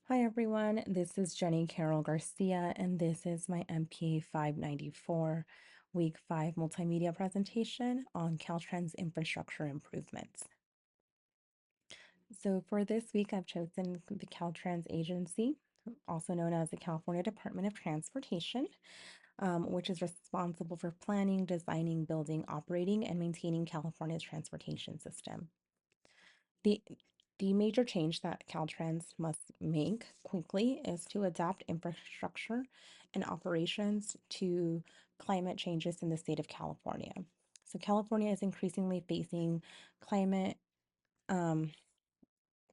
Hi everyone, this is Jenny Carol Garcia, and this is my MPA 594 Week 5 multimedia presentation on Caltrans infrastructure improvements. So for this week, I've chosen the Caltrans agency, also known as the California Department of Transportation, which is responsible for planning, designing, building, operating, and maintaining California's transportation system. The the major change that Caltrans must make quickly is to adapt infrastructure and operations to climate changes in the state of California. So California is increasingly facing climate um,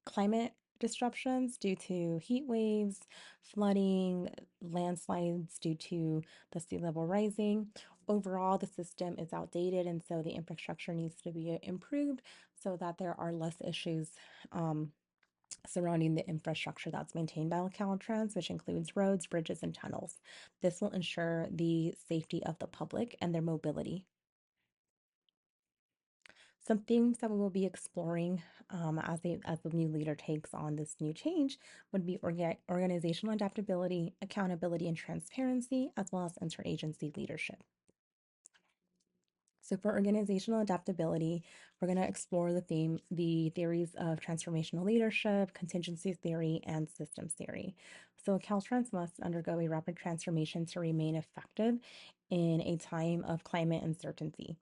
climate disruptions due to heat waves, flooding, landslides due to the sea level rising. Overall, the system is outdated, and so the infrastructure needs to be improved so that there are less issues um, surrounding the infrastructure that's maintained by Caltrans, which includes roads, bridges, and tunnels. This will ensure the safety of the public and their mobility. Some things that we will be exploring as the new leader takes on this new change would be organizational adaptability, accountability, and transparency, as well as interagency leadership. So for organizational adaptability, we're going to explore the theories of transformational leadership, contingency theory, and systems theory. So Caltrans must undergo a rapid transformation to remain effective in a time of climate uncertainty.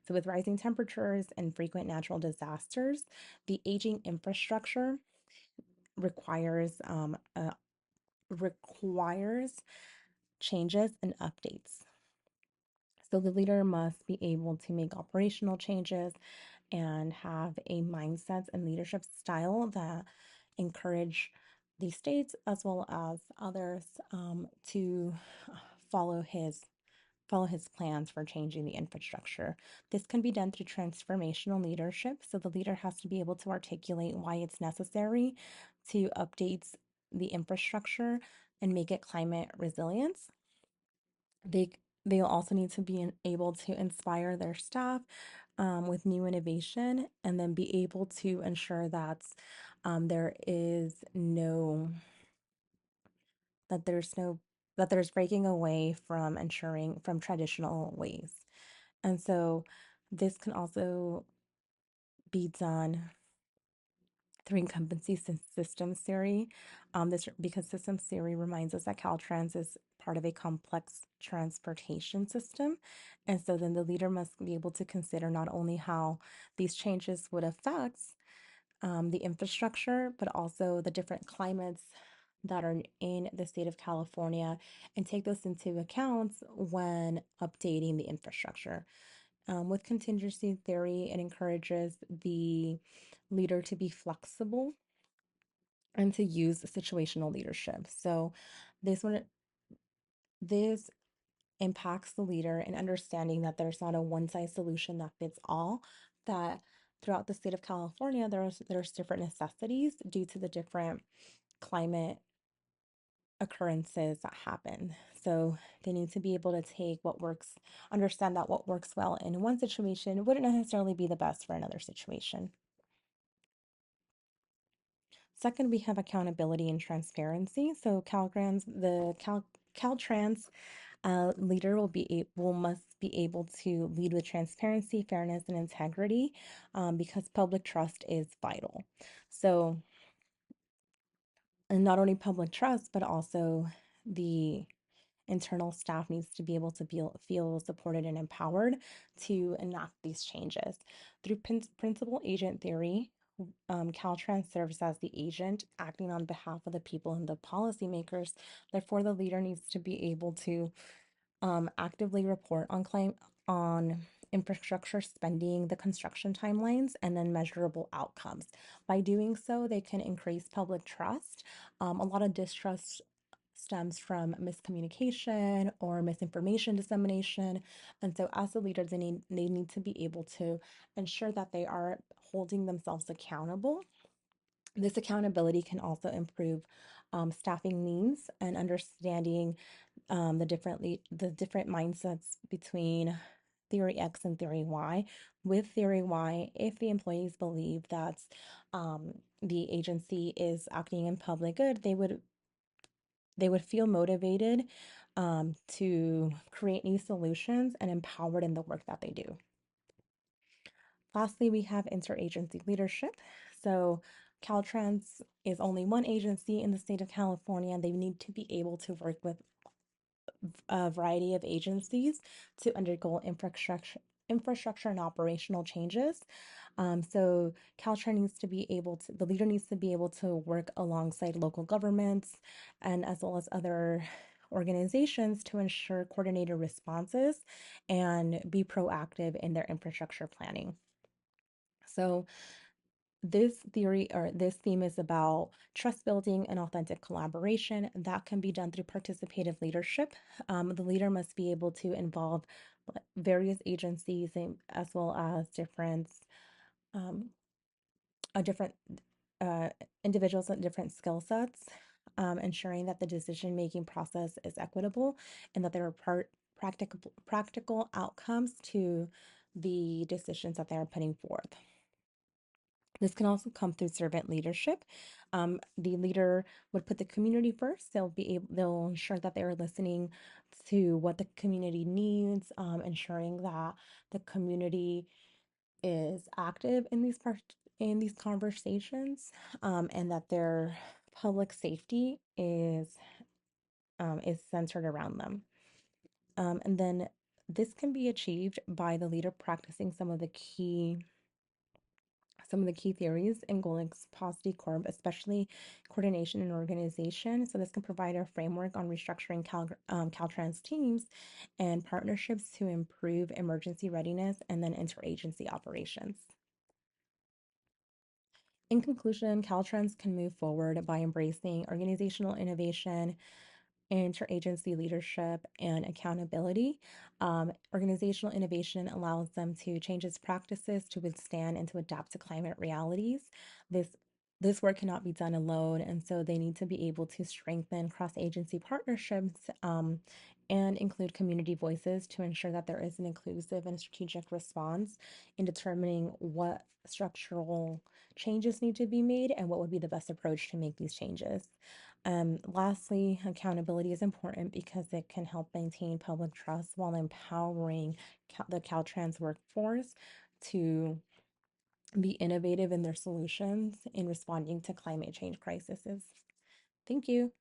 So with rising temperatures and frequent natural disasters, the aging infrastructure requires requires changes and updates. So the leader must be able to make operational changes and have a mindset and leadership style that encourage the states as well as others to follow his follow his plans for changing the infrastructure. This can be done through transformational leadership. So the leader has to be able to articulate why it's necessary to update the infrastructure and make it climate resilient. They they'll also need to be able to inspire their staff with new innovation, and then be able to ensure that there is no that there's no that there's breaking away from ensuring from traditional ways. And so this can also be done through incumbency systems theory. This because systems theory reminds us that Caltrans is part of a complex transportation system. And so then the leader must be able to consider not only how these changes would affect the infrastructure, but also the different climates that are in the state of California and take those into account when updating the infrastructure. With contingency theory, it encourages the leader to be flexible and to use situational leadership. So this one this impacts the leader in understanding that there's not a one size solution that fits all, that throughout the state of California there's different necessities due to the different climate occurrences that happen. So they need to be able to take what works, understand that what works well in one situation wouldn't necessarily be the best for another situation. Second, we have accountability and transparency. So Caltrans leader will must be able to lead with transparency, fairness, and integrity, because public trust is vital. So, and not only public trust, but also the internal staff needs to be able to feel supported and empowered to enact these changes. Through principal agent theory, Caltrans serves as the agent acting on behalf of the people and the policymakers. Therefore, the leader needs to be able to actively report on infrastructure spending, the construction timelines, and then measurable outcomes. By doing so, they can increase public trust. A lot of distrust stems from miscommunication or misinformation dissemination. And so as a leader, they need to be able to ensure that they are holding themselves accountable. This accountability can also improve staffing needs and understanding the different mindsets between Theory X and Theory Y. With Theory Y, if the employees believe that the agency is acting in public good, they would feel motivated to create new solutions and empowered in the work that they do. Lastly, we have interagency leadership. So Caltrans is only one agency in the state of California. They need to be able to work with a variety of agencies to undergo infrastructure and operational changes. So Caltrans needs to be able to, the leader needs to be able to work alongside local governments and as well as other organizations to ensure coordinated responses and be proactive in their infrastructure planning. So this theme is about trust building and authentic collaboration that can be done through participative leadership. The leader must be able to involve various agencies as well as um, different uh, individuals with different skill sets, ensuring that the decision-making process is equitable and that there are practical outcomes to the decisions that they are putting forth. This can also come through servant leadership. The leader would put the community first. They'll ensure that they are listening to what the community needs, ensuring that the community is active in these conversations, and that their public safety is centered around them. And then this can be achieved by the leader practicing some of the key theories in Golik's Paucity Corp, especially coordination and organization. So this can provide a framework on restructuring Caltrans teams and partnerships to improve emergency readiness and then interagency operations. In conclusion, Caltrans can move forward by embracing organizational innovation, interagency leadership, and accountability. Organizational innovation allows them to change its practices to withstand and to adapt to climate realities. This this work cannot be done alone, and so they need to be able to strengthen cross-agency partnerships and include community voices to ensure that there is an inclusive and strategic response in determining what structural changes need to be made and what would be the best approach to make these changes. Lastly, accountability is important because it can help maintain public trust while empowering the Caltrans workforce to be innovative in their solutions in responding to climate change crises. Thank you.